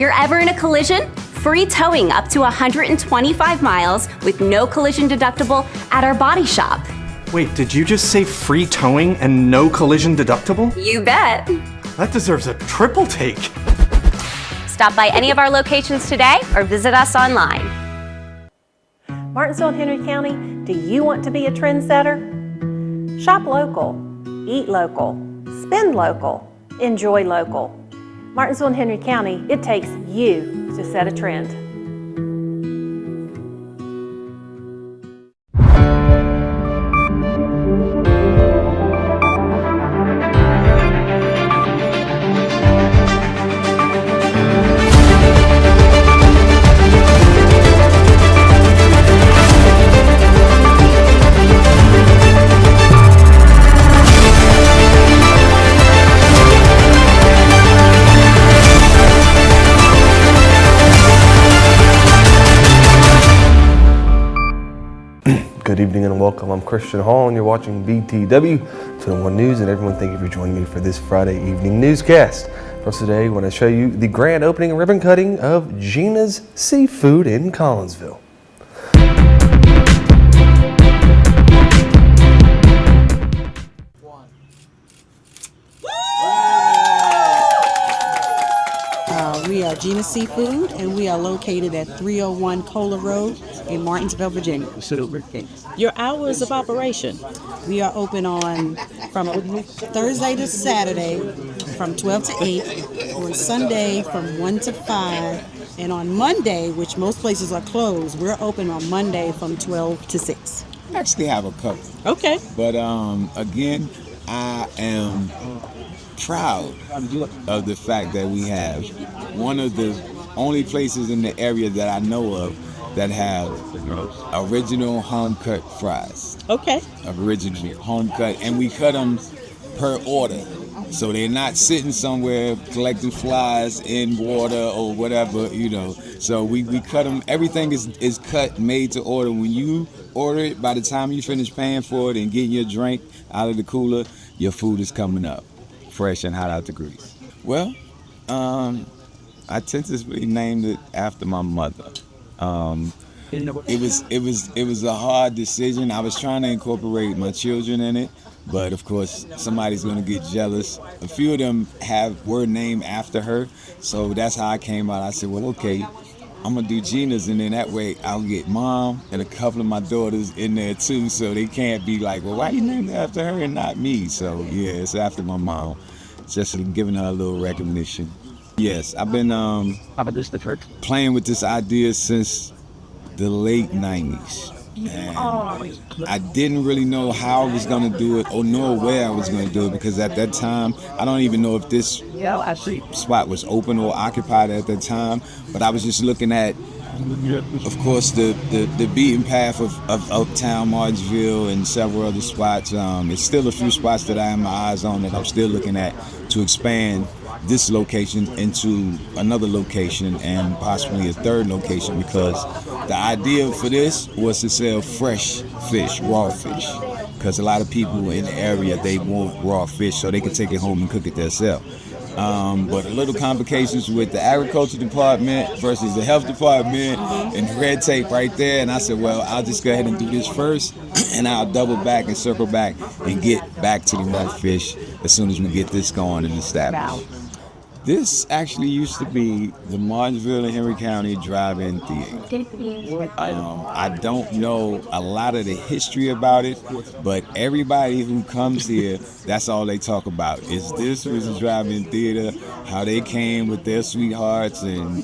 You're ever in a collision? Free towing up to 125 miles with no collision deductible at our body shop. Wait, did you just say free towing and no collision deductible? You bet. That deserves a triple take. Stop by any of our locations today or visit us online. Martinsville and Henry County, do you want to be a trendsetter? Shop local, eat local, spend local, enjoy local. Martinsville and Henry County, it takes you to set a trend. Good evening and welcome. I'm Christian Hall and you're watching BTW21 News, and everyone, thank you for joining me for this Friday evening newscast. For us today, I want to show you the grand opening and ribbon cutting of Gina's Seafood in Collinsville. We are Gina's Seafood, and we are located at 301 Cola Road in Martinsville, Virginia. Your hours of operation? We are open from Thursday to Saturday from 12 to 8, on Sunday from 1 to 5, and on Monday, which most places are closed, we're open on Monday from 12 to 6. I actually have a couple. Okay. But again, I am proud of the fact that we have one of the only places in the area that I know of that have original home cut fries. Okay. Original home cut, and we cut them per order. So they're not sitting somewhere collecting flies in water or whatever, you know. So we cut them. Everything is cut, made to order. When you order it, by the time you finish paying for it and getting your drink out of the cooler, your food is coming up fresh and hot out the grease. Well, I tentatively named it after my mother. It was a hard decision. I was trying to incorporate my children in it, but of course somebody's gonna get jealous. A few of them were named after her, so that's how I came out. I said, well, okay, I'm gonna do Gina's, and then that way I'll get mom and a couple of my daughters in there too, so they can't be like, well, why you named it after her and not me? So yeah, it's after my mom, just giving her a little recognition. Yes, I've been playing with this idea since the late 90s. And I didn't really know how I was going to do it or know where I was going to do it, because at that time, I don't even know if this spot was open or occupied at that time, but I was just looking at, of course, the beaten path of Uptown, Martinsville, and several other spots. It's still a few spots that I have my eyes on that I'm still looking at to expand this location into another location and possibly a third location, because the idea for this was to sell fresh fish, raw fish, because a lot of people in the area, they want raw fish so they can take it home and cook it themselves. But a little complications with the agriculture department versus the health department and the red tape right there. And I said, well, I'll just go ahead and do this first, and I'll double back and circle back and get back to the raw fish as soon as we get this going and established. This actually used to be the Martinsville and Henry County Drive-In Theater. I don't know a lot of the history about it, but everybody who comes here, that's all they talk about. Is this was a drive-in theater, how they came with their sweethearts, and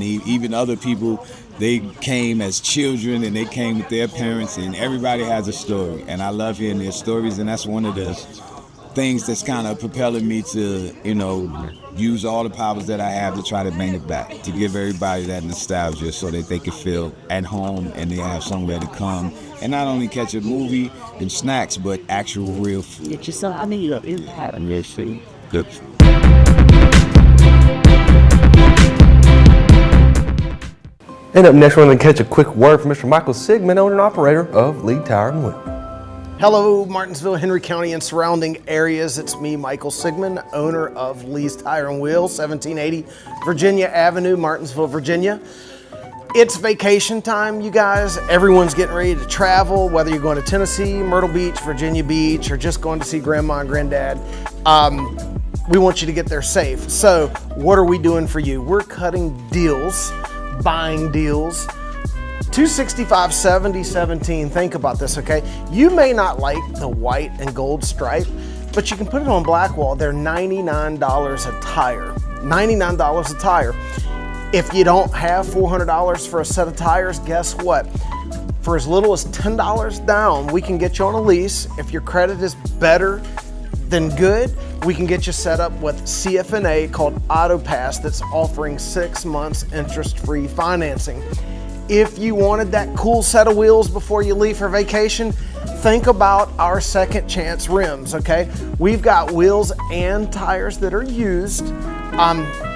even other people, they came as children and they came with their parents, and everybody has a story. And I love hearing their stories, and that's one of the things that's kind of propelling me to, use all the powers that I have to try to bring it back, to give everybody that nostalgia so that they can feel at home and they have somewhere to come and not only catch a movie and snacks, but actual real food. And up next, we're going to catch a quick word from Mr. Michael Sigmund, owner and operator of Lee Tire and Wheel. Hello, Martinsville, Henry County, and surrounding areas. It's me, Michael Sigmund, owner of Lee's Tire and Wheel, 1780 Virginia Avenue, Martinsville, Virginia. It's vacation time, you guys. Everyone's getting ready to travel, whether you're going to Tennessee, Myrtle Beach, Virginia Beach, or just going to see Grandma and Granddad. We want you to get there safe. So what are we doing for you? We're cutting deals, buying deals. 265 70 17. Think about this, okay? You may not like the white and gold stripe, but you can put it on Blackwall. They're $99 a tire. $99 a tire. If you don't have $400 for a set of tires, guess what? For as little as $10 down, we can get you on a lease. If your credit is better than good, we can get you set up with CFNA called AutoPass that's offering 6 months interest-free financing. If you wanted that cool set of wheels before you leave for vacation, think about our second chance rims, okay? We've got wheels and tires that are used,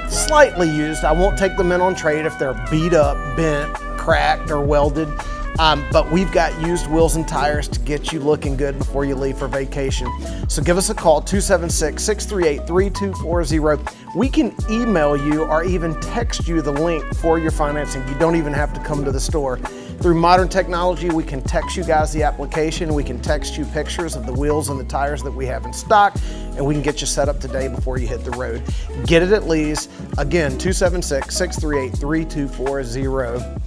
slightly used. I won't take them in on trade if they're beat up, bent, cracked, or welded. But we've got used wheels and tires to get you looking good before you leave for vacation. So give us a call, 276-638-3240. We can email you or even text you the link for your financing. You don't even have to come to the store. Through modern technology, we can text you guys the application. We can text you pictures of the wheels and the tires that we have in stock, and we can get you set up today before you hit the road. Get it at Lee's. Again, 276-638-3240.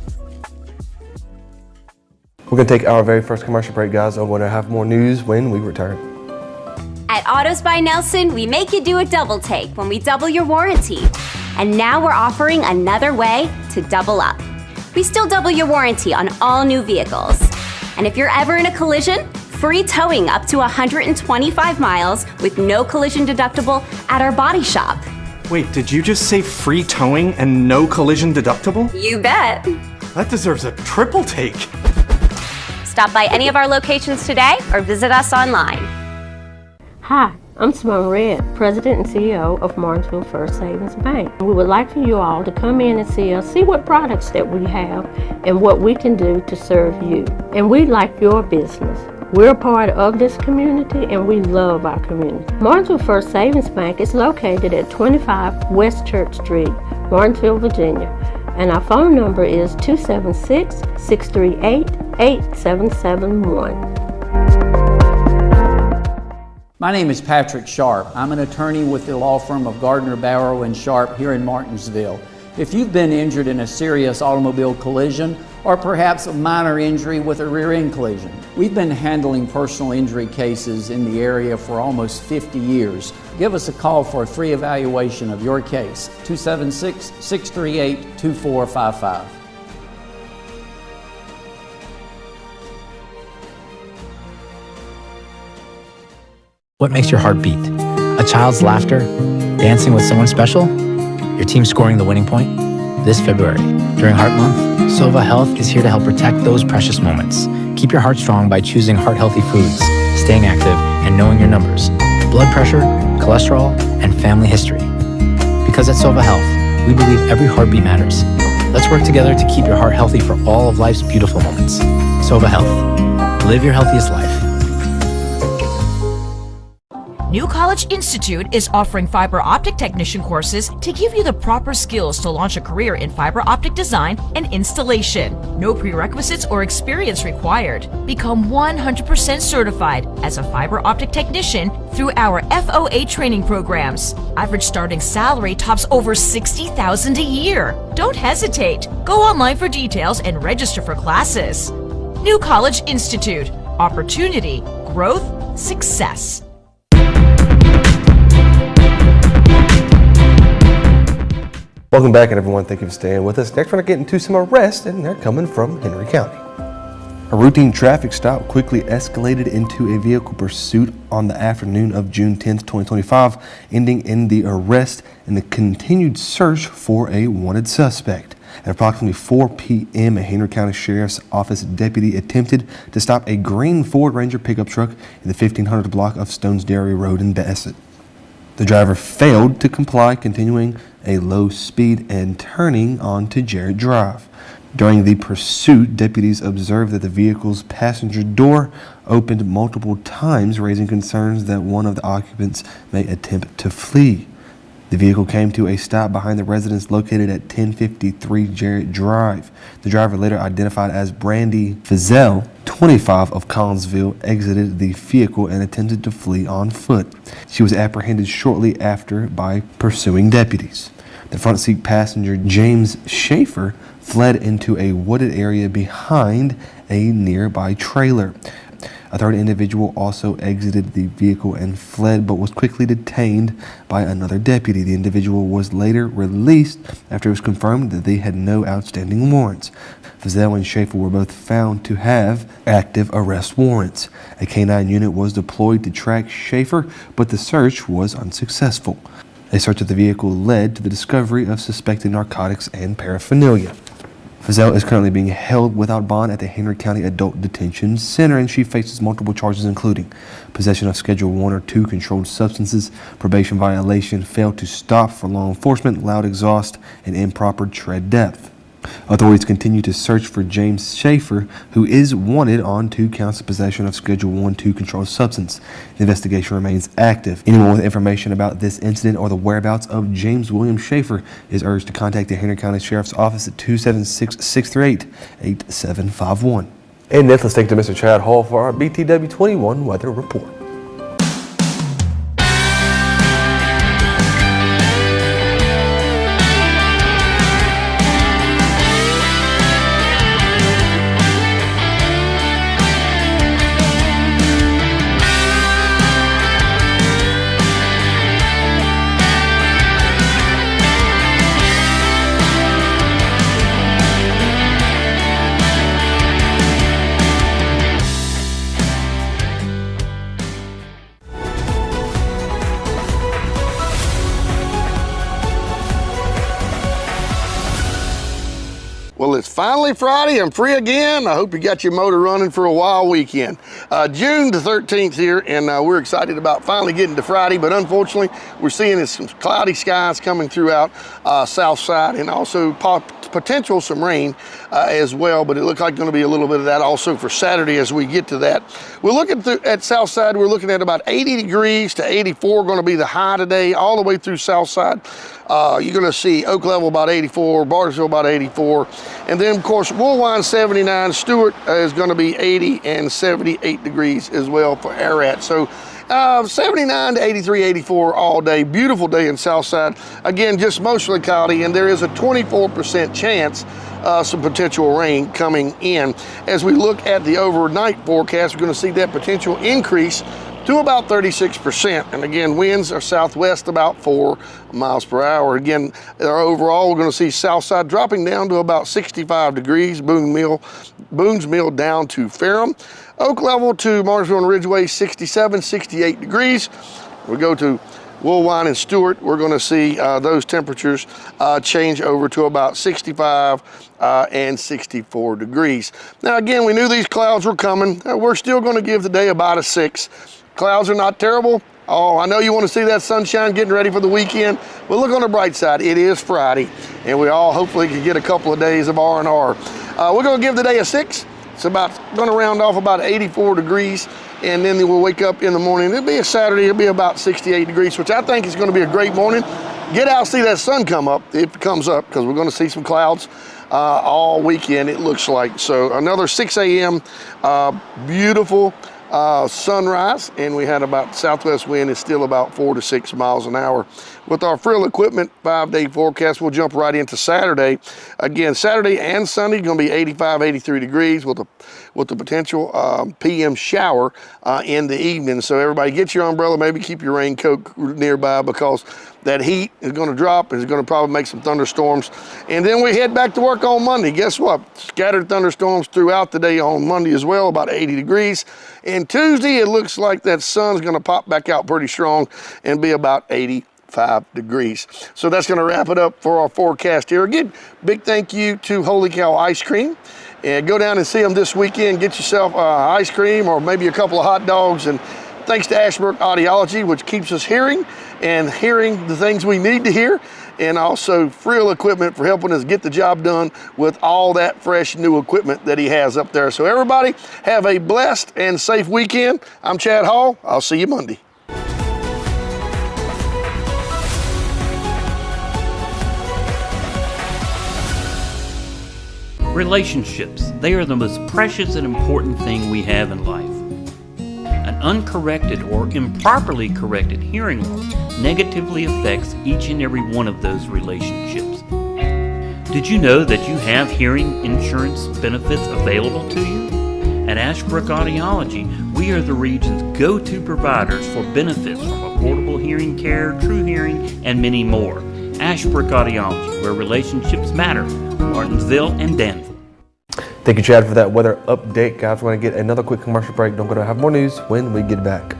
We're going to take our very first commercial break, guys. I'm going to have more news when we return. At Autos by Nelson, we make you do a double take when we double your warranty. And now we're offering another way to double up. We still double your warranty on all new vehicles. And if you're ever in a collision, free towing up to 125 miles with no collision deductible at our body shop. Wait, did you just say free towing and no collision deductible? You bet. That deserves a triple take. Stop by any of our locations today or visit us online. Hi, I'm Simone Red, President and CEO of Martinsville First Savings Bank. We would like for you all to come in and see us, see what products that we have and what we can do to serve you. And we like your business. We're a part of this community and we love our community. Martinsville First Savings Bank is located at 25 West Church Street, Martinsville, Virginia. And our phone number is 276-638-8771. My name is Patrick Sharp. I'm an attorney with the law firm of Gardner, Barrow & Sharp here in Martinsville. If you've been injured in a serious automobile collision or perhaps a minor injury with a rear end collision, we've been handling personal injury cases in the area for almost 50 years. Give us a call for a free evaluation of your case, 276-638-2455. What makes your heart beat? A child's laughter? Dancing with someone special? Your team scoring the winning point? This February, during Heart Month, Sova Health is here to help protect those precious moments. Keep your heart strong by choosing heart-healthy foods, staying active, and knowing your numbers, blood pressure, cholesterol, and family history. Because at Sova Health, we believe every heartbeat matters. Let's work together to keep your heart healthy for all of life's beautiful moments. Sova Health. Live your healthiest life. New College Institute is offering fiber optic technician courses to give you the proper skills to launch a career in fiber optic design and installation. No prerequisites or experience required. Become 100% certified as a fiber optic technician through our FOA training programs. Average starting salary tops over $60,000 a year. Don't hesitate. Go online for details and register for classes. New College Institute. Opportunity, growth, success. Welcome back, everyone. Thank you for staying with us. Next, we're going to get into some arrests, and they're coming from Henry County. A routine traffic stop quickly escalated into a vehicle pursuit on the afternoon of June 10, 2025, ending in the arrest and the continued search for a wanted suspect. At approximately 4 p.m., a Henry County Sheriff's Office deputy attempted to stop a green Ford Ranger pickup truck in the 1500 block of Stones Dairy Road in Bassett. The driver failed to comply, continuing a low speed and turning onto Jarrett Drive. During the pursuit, deputies observed that the vehicle's passenger door opened multiple times, raising concerns that one of the occupants may attempt to flee. The vehicle came to a stop behind the residence located at 1053 Jarrett Drive. The driver, later identified as Brandy Fizell, 25 of Collinsville, exited the vehicle and attempted to flee on foot. She was apprehended shortly after by pursuing deputies. The front seat passenger, James Schaefer, fled into a wooded area behind a nearby trailer. A third individual also exited the vehicle and fled, but was quickly detained by another deputy. The individual was later released after it was confirmed that they had no outstanding warrants. Fizell and Schaefer were both found to have active arrest warrants. A K-9 unit was deployed to track Schaefer, but the search was unsuccessful. A search of the vehicle led to the discovery of suspected narcotics and paraphernalia. Fizell is currently being held without bond at the Henry County Adult Detention Center, and she faces multiple charges including possession of Schedule 1 or 2 controlled substances, probation violation, failed to stop for law enforcement, loud exhaust, and improper tread depth. Authorities continue to search for James Schaefer, who is wanted on 2 counts of possession of Schedule 1-2 controlled substance. The investigation remains active. Anyone with information about this incident or the whereabouts of James William Schaefer is urged to contact the Henry County Sheriff's Office at 276-638-8751. And next, let's take to Mr. Chad Hall for our BTW21 weather report. Well, it's finally Friday. I'm free again. I hope you got your motor running for a wild weekend. June the 13th here, and we're excited about finally getting to Friday, but unfortunately, we're seeing some cloudy skies coming throughout south side, and also potential some rain as well, but it looks like going to be a little bit of that also for Saturday as we get to that. We're looking at south side, we're looking at about 80 degrees to 84 going to be the high today, all the way through south side. You're going to see Oak Level about 84, Bartersville about 84, and then of course Woolwine 79, Stewart is going to be 80 and 78 degrees as well for Ararat. So 79 to 83, 84 all day. Beautiful day in Southside. Again, just mostly cloudy, and there is a 24% chance some potential rain coming in. As we look at the overnight forecast, we're going to see that potential increase to about 36%. And again, winds are southwest about 4 miles per hour. Again, overall, we're going to see Southside dropping down to about 65 degrees. Boone's Mill down to Ferrum. Oak Level to Martinsville and Ridgeway, 67, 68 degrees. We go to Woolwine and Stewart, we're going to see those temperatures change over to about 65 and 64 degrees. Now again, we knew these clouds were coming. We're still going to give the day about a 6. Clouds are not terrible. Oh, I know you want to see that sunshine getting ready for the weekend, but look on the bright side. It is Friday, and we all hopefully can get a couple of days of R&R. We're going to give the day a 6. It's about going to round off about 84 degrees, and then we'll wake up in the morning. It'll be a Saturday. It'll be about 68 degrees, which I think is going to be a great morning. Get out, see that sun come up if it comes up, because we're going to see some clouds all weekend, it looks like. So another 6 a.m. Beautiful sunrise, and we had about southwest wind is still about 4 to 6 miles an hour. With our frill equipment 5-day forecast, we'll jump right into Saturday. Again, Saturday and Sunday going to be 85, 83 degrees with the potential PM shower in the evening. So everybody get your umbrella, maybe keep your raincoat nearby, because that heat is going to drop and it's going to probably make some thunderstorms. And then we head back to work on Monday. Guess what? Scattered thunderstorms throughout the day on Monday as well, about 80 degrees. And Tuesday, it looks like that sun's going to pop back out pretty strong and be about 85 degrees. So that's going to wrap it up for our forecast here. Again, big thank you to Holy Cow Ice Cream. And go down and see them this weekend. Get yourself ice cream or maybe a couple of hot dogs. And thanks to Ashbrook Audiology, which keeps us hearing the things we need to hear. and also Frill Equipment for helping us get the job done with all that fresh new equipment that he has up there. So everybody have a blessed and safe weekend. I'm Chad Hall. I'll see you Monday. Relationships, they are the most precious and important thing we have in life. An uncorrected or improperly corrected hearing loss negatively affects each and every one of those relationships. Did you know that you have hearing insurance benefits available to you? At Ashbrook Audiology, we are the region's go-to providers for benefits from affordable hearing care, True Hearing, and many more. Ashbrook Audiology, where relationships matter, Martinsville and Danville. Thank you, Chad, for that weather update. Guys, we're going to get another quick commercial break. Don't go to have more news when we get back.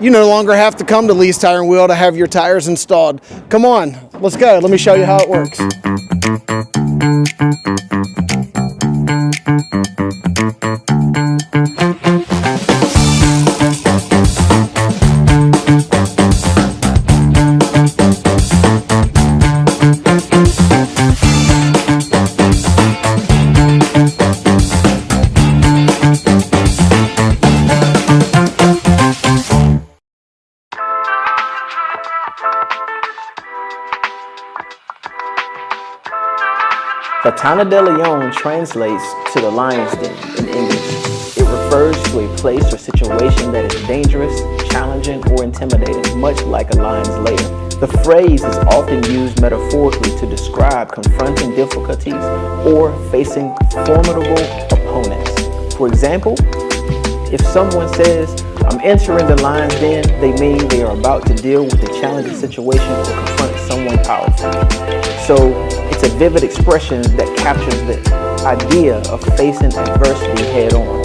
You no longer have to come to Lee's Tire and Wheel to have your tires installed. Come on, let's go. Let me show you how it works. Fontana de Leon translates to the lion's den in English. It refers to a place or situation that is dangerous, challenging, or intimidating, much like a lion's lair. The phrase is often used metaphorically to describe confronting difficulties or facing formidable opponents. For example, if someone says, "I'm entering the lion's den," they mean they are about to deal with a challenging situation or confront someone powerful. So it's a vivid expression that captures the idea of facing adversity head on.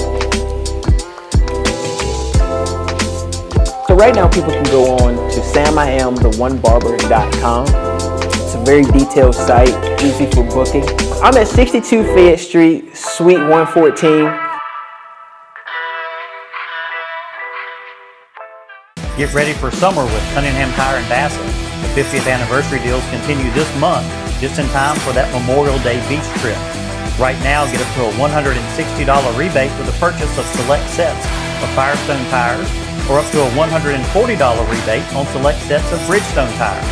So right now people can go on to samiamthe1barber.com. It's a very detailed site, easy for booking. I'm at 62 Fayette Street, Suite 114. Get ready for summer with Cunningham Tire and Bassett. The 50th anniversary deals continue this month, just in time for that Memorial Day beach trip. Right now, get up to a $160 rebate with the purchase of select sets of Firestone tires, or up to a $140 rebate on select sets of Bridgestone tires.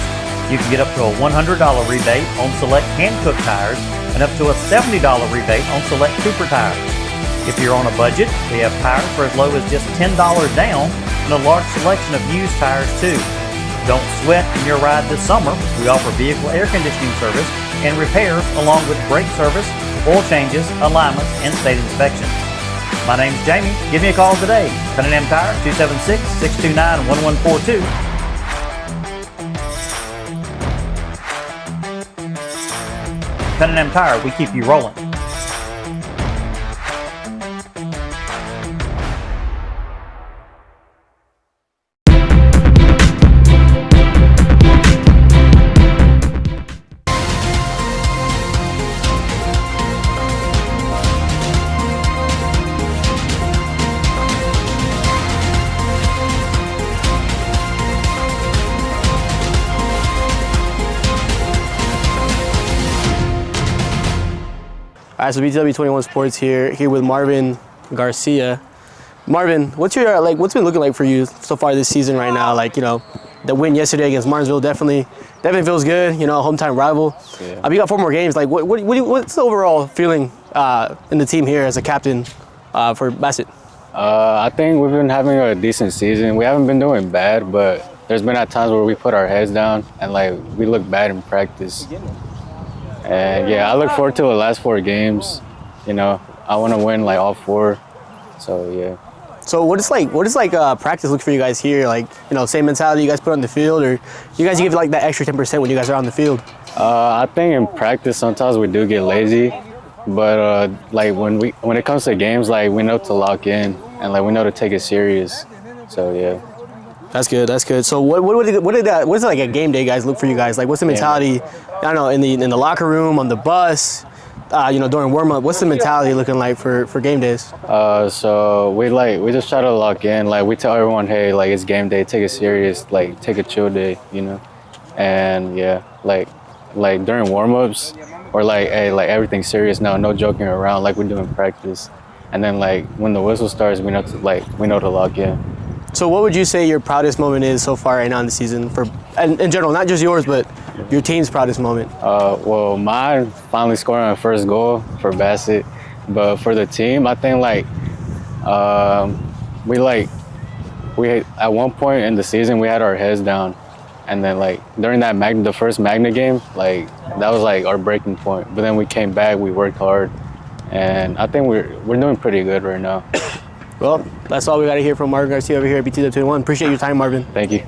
You can get up to a $100 rebate on select Hankook tires, and up to a $70 rebate on select Cooper tires. If you're on a budget, we have tires for as low as just $10 down, and a large selection of used tires too. Don't sweat in your ride this summer. We offer vehicle air conditioning service and repairs, along with brake service, oil changes, alignments, and state inspections. My name's Jamie. Give me a call today. Cunningham Tire, 276-629-1142. Cunningham Tire, we keep you rolling. All right, so BTW21 Sports here with Marvin Garcia. Marvin, what's been looking like for you so far this season right now? Like, you know, the win yesterday against Martinsville definitely feels good. You know, hometown rival. Yeah. You got 4 more games. Like, what's the overall feeling in the team here as a captain for Bassett? I think we've been having a decent season. We haven't been doing bad, but there's been at times where we put our heads down and like we look bad in practice. And yeah, I look forward to the last 4 games. You know, I want to win like all 4. So yeah. So what is practice look for you guys here? Like, you know, same mentality you guys put on the field, or you guys give like that extra 10% when you guys are on the field? I think in practice sometimes we do get lazy, but like when it comes to games, like we know to lock in and like we know to take it serious. So yeah. That's good. That's good. So what is like a game day guys look for you guys? Like, what's the mentality? I don't know, in the locker room, on the bus, you know, during warm up. What's the mentality looking like for game days? So we just try to lock in. Like we tell everyone, hey, like it's game day. Take it serious. Like take a chill day, you know. And yeah, like like during warm-ups, or like, hey, like everything's serious now, no joking around like we do in practice. And then like when the whistle starts, we know to lock in. So what would you say your proudest moment is so far right now in the season, for in general, not just yours, but your team's proudest moment? Well, mine finally scoring my first goal for Bassett, but for the team, I think like we at one point in the season we had our heads down, and then like during that the first Magna game, like that was like our breaking point. But then we came back, we worked hard, and I think we're doing pretty good right now. Well, that's all we got to hear from Marvin Garcia over here at BTW21. Appreciate your time, Marvin. Thank you.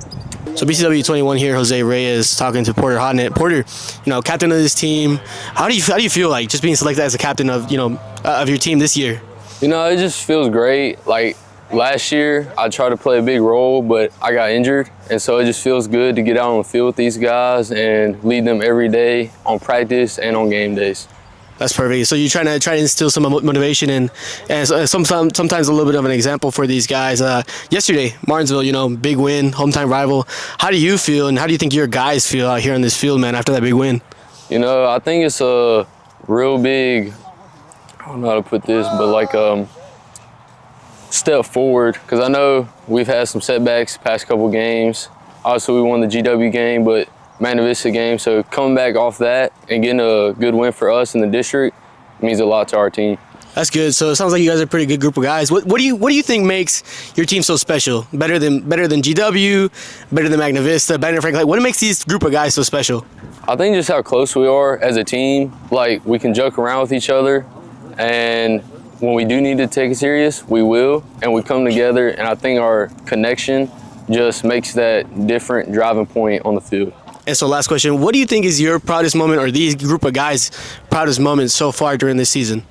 So BTW21 here, Jose Reyes talking to Porter Hodnett. Porter, captain of this team. How do you feel like just being selected as a captain of of your team this year? It just feels great. Like last year, I tried to play a big role, but I got injured, and so it just feels good to get out on the field with these guys and lead them every day on practice and on game days. That's perfect. So you're trying to instill some motivation and sometimes a little bit of an example for these guys. Yesterday, Martinsville, big win, hometown rival. How do you feel, and how do you think your guys feel out here on this field, man, after that big win? I think it's a real big, I don't know how to put this, but like step forward, because I know we've had some setbacks past couple games. Obviously, we won the GW game, but Magna Vista game, so coming back off that and getting a good win for us in the district means a lot to our team. That's good. So it sounds like you guys are a pretty good group of guys. What do you think makes your team so special? Better than GW, better than Magna Vista, better than Franklin? What makes these group of guys so special? I think just how close we are as a team. Like, we can joke around with each other, and when we do need to take it serious, we will, and we come together, and I think our connection just makes that different driving point on the field. And so last question, what do you think is your proudest moment, or these group of guys' proudest moment so far during this season?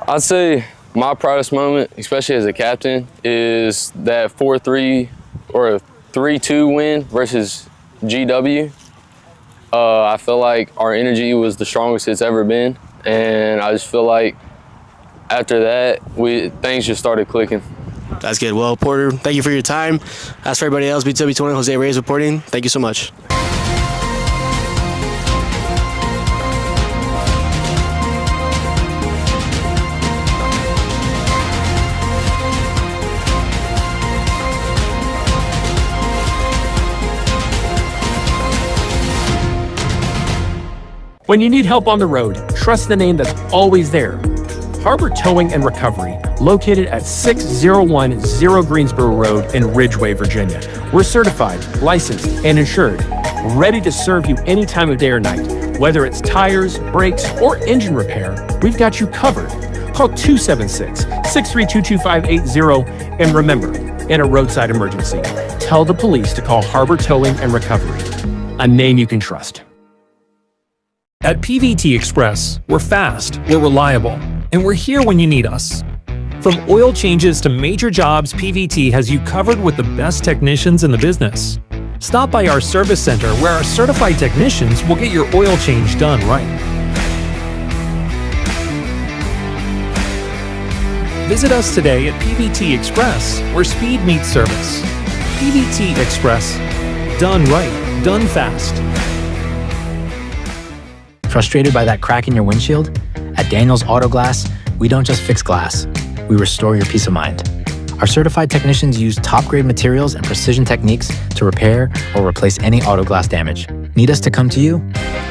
I'd say my proudest moment, especially as a captain, is that 4-3 or a 3-2 win versus GW. I feel like our energy was the strongest it's ever been, and I just feel like after that, things just started clicking. That's good. Well, Porter, thank you for your time. As for everybody else, BTW21, Jose Reyes reporting. Thank you so much. When you need help on the road, trust the name that's always there. Harbor Towing and Recovery, located at 6010 Greensboro Road in Ridgeway, Virginia. We're certified, licensed, and insured, ready to serve you any time of day or night. Whether it's tires, brakes, or engine repair, we've got you covered. Call 276-632-2580, and remember, in a roadside emergency, tell the police to call Harbor Towing and Recovery, a name you can trust. At PVT Express, we're fast, we're reliable, and we're here when you need us. From oil changes to major jobs, PVT has you covered with the best technicians in the business. Stop by our service center where our certified technicians will get your oil change done right. Visit us today at PVT Express, where speed meets service. PVT Express. Done right, done fast. Frustrated by that crack in your windshield? At Daniels Auto Glass, we don't just fix glass, we restore your peace of mind. Our certified technicians use top-grade materials and precision techniques to repair or replace any auto glass damage. Need us to come to you?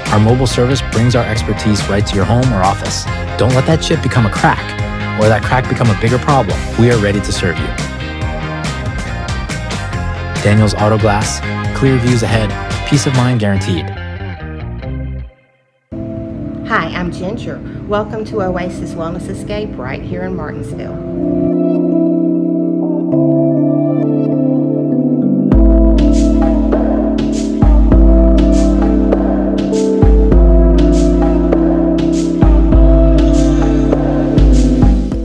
Our mobile service brings our expertise right to your home or office. Don't let that chip become a crack, or that crack become a bigger problem. We are ready to serve you. Daniels Auto Glass, clear views ahead, peace of mind guaranteed. Hi, I'm Ginger. Welcome to Oasis Wellness Escape right here in Martinsville.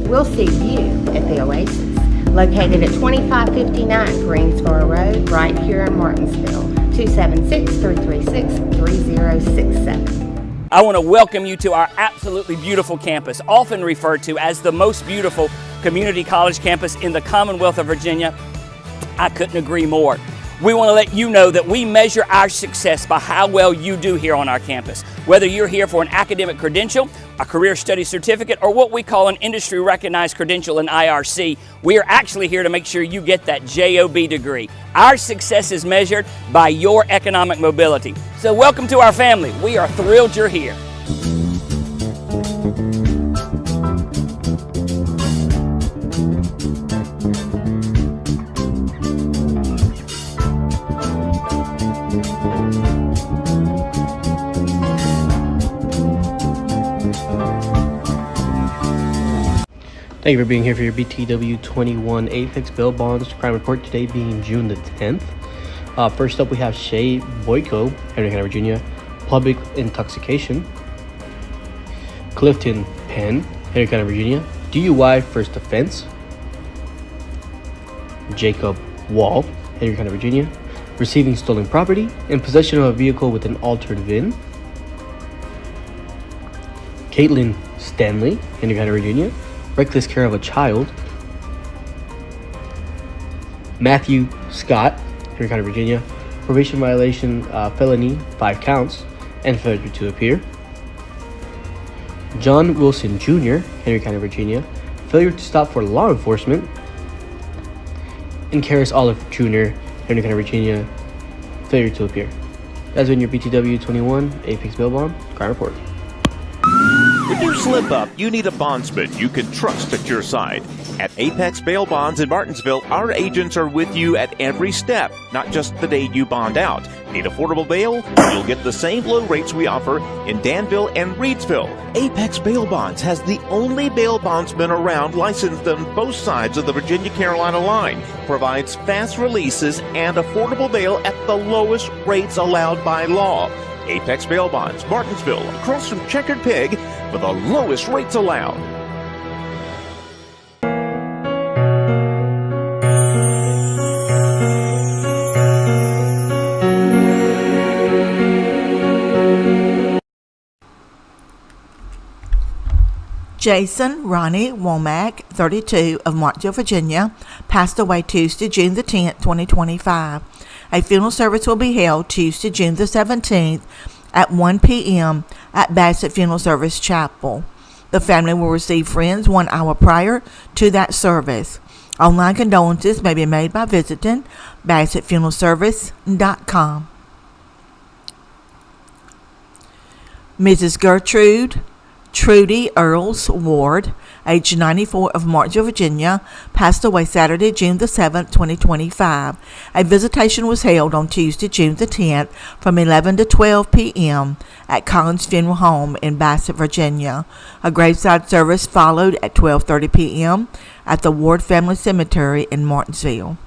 We'll see you at the Oasis, located at 2559 Greensboro Road, right here in Martinsville, 276-336-3067. I want to welcome you to our absolutely beautiful campus, often referred to as the most beautiful community college campus in the Commonwealth of Virginia. I couldn't agree more. we want to let you know that we measure our success by how well you do here on our campus. Whether you're here for an academic credential, a career study certificate, or what we call an industry recognized credential in IRC, we are actually here to make sure you get that JOB degree. Our success is measured by your economic mobility. So welcome to our family. We are thrilled you're here. Thank you for being here for your BTW21 Apex Bail Bonds crime report, today being June the 10th. First up, we have Shay Boyko, Henry County, Virginia, public intoxication. Clifton Penn, Henry County, Virginia, DUI first offense. Jacob Wall, Henry County, Virginia, receiving stolen property and possession of a vehicle with an altered VIN. Caitlin Stanley, Henry County, Virginia, reckless care of a child. Matthew Scott, Henry County, Virginia, probation violation, felony, 5 counts, and failure to appear. John Wilson Jr., Henry County, Virginia, failure to stop for law enforcement. And Karis Olive Jr., Henry County, Virginia, failure to appear. That's been your BTW21 Apex Bail Bond crime report. When you slip up, you need a bondsman you can trust at your side. At Apex Bail Bonds in Martinsville, our agents are with you at every step, not just the day you bond out. Need affordable bail? You'll get the same low rates we offer in Danville and Reedsville. Apex Bail Bonds has the only bail bondsman around licensed on both sides of the Virginia-Carolina line. Provides fast releases and affordable bail at the lowest rates allowed by law. Apex Bail Bonds, Martinsville, across from Checkered Pig, for the lowest rates allowed. Jason Ronnie Womack, 32, of Martinsville, Virginia, passed away Tuesday, June the 10th, 2025. A funeral service will be held Tuesday, June the 17th at 1 p.m. at Bassett Funeral Service Chapel. The family will receive friends 1 hour prior to that service. Online condolences may be made by visiting BassettFuneralService.com. Mrs. Gertrude Trudy Earls Ward, age 94, of Martinsville, Virginia, passed away Saturday, June the 7th, 2025. A visitation was held on Tuesday, June the 10th, from 11 to 12 p.m. at Collins Funeral Home in Bassett, Virginia. A graveside service followed at 12:30 p.m. at the Ward Family Cemetery in Martinsville.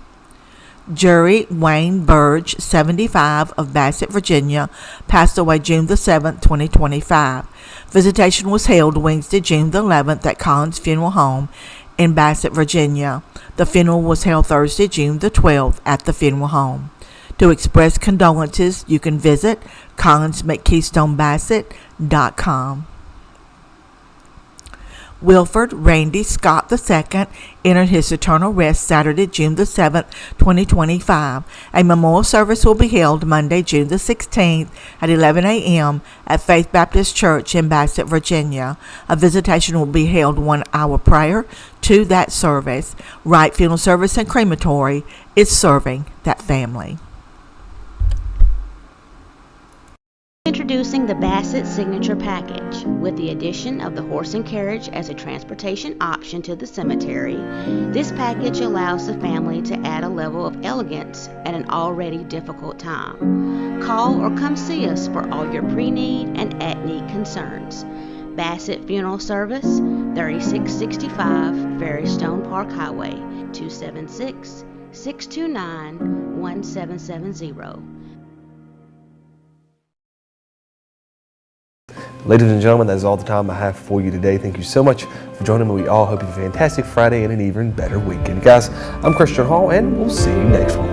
Jerry Wayne Burge, 75, of Bassett, Virginia, passed away June the 7th, 2025. Visitation was held Wednesday, June the 11th at Collins Funeral Home in Bassett, Virginia. The funeral was held Thursday, June the 12th at the funeral home. To express condolences, you can visit CollinsMcKeystoneBassett.com. Wilford Randy Scott II entered his eternal rest Saturday, June the 7th, 2025. A memorial service will be held Monday, June the 16th at 11 a.m. at Faith Baptist Church in Bassett, Virginia. A visitation will be held 1 hour prior to that service. Wright Funeral Service and Crematory is serving that family. Introducing the Bassett Signature Package. With the addition of the horse and carriage as a transportation option to the cemetery, this package allows the family to add a level of elegance at an already difficult time. Call or come see us for all your pre-need and at-need concerns. Bassett Funeral Service, 3665 Ferrystone Park Highway, 276-629-1770. Ladies and gentlemen, that is all the time I have for you today. Thank you so much for joining me. We all hope you have a fantastic Friday and an even better weekend. Guys, I'm Christian Hall, and we'll see you next week.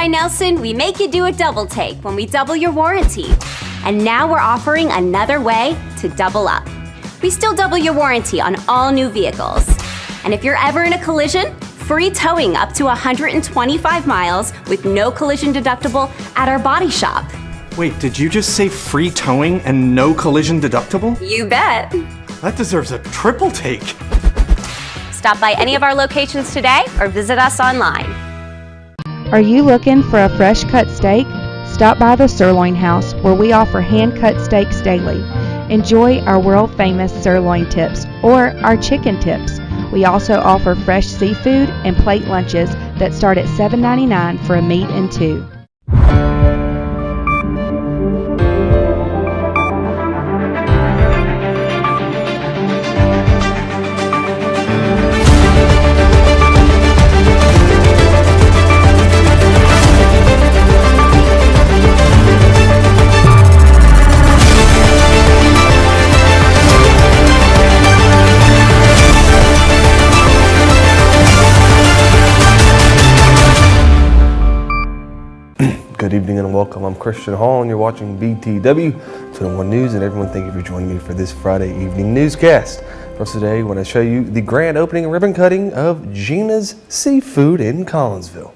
by Nelson, we make you do a double take when we double your warranty. And now we're offering another way to double up. We still double your warranty on all new vehicles. And if you're ever in a collision, free towing up to 125 miles with no collision deductible at our body shop. Wait, did you just say free towing and no collision deductible? You bet. That deserves a triple take. Stop by any of our locations today or visit us online. Are you looking for a fresh cut steak? Stop by the Sirloin House, where we offer hand-cut steaks daily. Enjoy our world-famous sirloin tips or our chicken tips. We also offer fresh seafood and plate lunches that start at $7.99 for a meat and two. Good evening and welcome. I'm Christian Hall and you're watching BTW21'S, and everyone, thank you for joining me for this Friday evening newscast. For us today, I want to show you the grand opening and ribbon cutting of Gina's Seafood in Collinsville.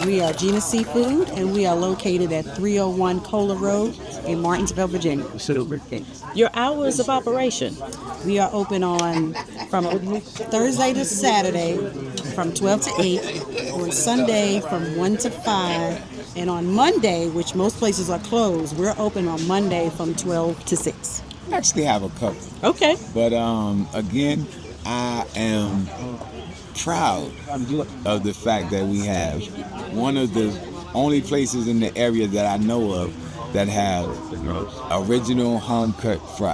We are Gina's Seafood, and we are located at 301 Cola Road in Martinsville, Virginia. Your hours of operation. We are open from Thursday to Saturday from 12 to 8, on Sunday from 1 to 5, and on Monday, which most places are closed, we're open on Monday from 12 to 6. I actually have a couple. Okay. But again, I am proud of the fact that we have one of the only places in the area that I know of that have original home cut fries.